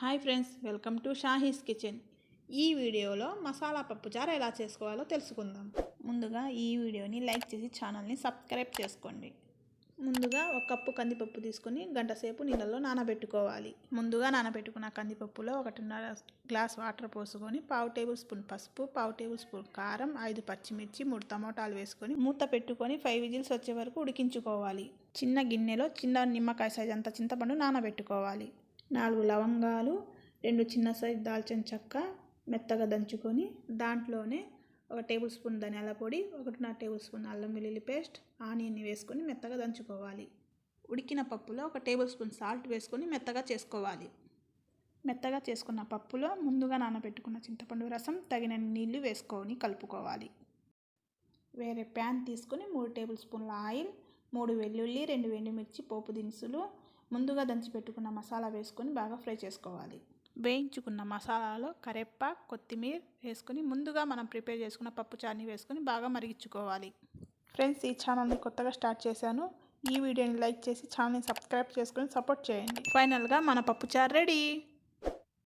Hi friends, welcome to Shahis kitchen. ఈ వీడియోలో మసాలా పప్పుచారు ఎలా చేసుకోవాలో తెలుసుకుందాం. ముందుగా ఈ వీడియోని లైక్ చేసి ఛానల్ని సబ్స్క్రైబ్ చేసుకోండి. ముందుగా ఒక కప్పు కందిపప్పు తీసుకొని గంట సేపు నీళ్ళలో నానబెట్టుకోవాలి. ముందుగా నానబెట్టుకున్న కందిపప్పులో 1.5 గ్లాస్ వాటర్ పోసుకొని 1/2 టేబుల్ స్పూన్ పసుపు, 1/2 టేబుల్ స్పూన్ కారం, 5 పచ్చిమిర్చి, 3 టమోటాలు వేసుకొని మూత పెట్టుకొని 5 విజిల్స్ వచ్చే వరకు ఉడికించుకోవాలి. చిన్న గిన్నెలో చిన్న నిమ్మకాయ సైజ్ అంత చింతపండు నానబెట్టుకోవాలి. 4 లవంగాలు, 2 చిన్న సైజు దాల్చిన చెక్క మెత్తగా దంచుకొని దాంట్లోనే 1 టేబుల్ స్పూన్ ధనియాల పొడి, 1.5 టేబుల్ స్పూన్ అల్లం వెల్లుల్లి పేస్ట్, ఆనియన్ని వేసుకొని మెత్తగా దంచుకోవాలి. ఉడికిన పప్పులో 1 టేబుల్ స్పూన్ సాల్ట్ వేసుకొని మెత్తగా చేసుకోవాలి. మెత్తగా చేసుకున్న పప్పులో ముందుగా నానబెట్టుకున్న చింతపండు రసం తగినన్ని నీళ్లు వేసుకొని కలుపుకోవాలి. వేరే ప్యాన్ తీసుకొని 3 టేబుల్ స్పూన్ల ఆయిల్, 3 వెల్లుల్లి, 2 ఎండుమిర్చి, పోపు దినుసులు, ముందుగా దంచి పెట్టుకున్న మసాలా వేసుకొని బాగా ఫ్రై చేసుకోవాలి. వేయించుకున్న మసాలాలో కరివేపాకు, కొత్తిమీర వేసుకొని ముందుగా మనం ప్రిపేర్ చేసుకున్న పప్పుచారుని వేసుకొని బాగా మరిగించుకోవాలి. ఫ్రెండ్స్, ఈ ఛానల్ని కొత్తగా స్టార్ట్ చేశాను. ఈ వీడియోని లైక్ చేసి ఛానల్ని సబ్స్క్రైబ్ చేసుకొని సపోర్ట్ చేయండి. ఫైనల్గా మన పప్పుచారు రెడీ.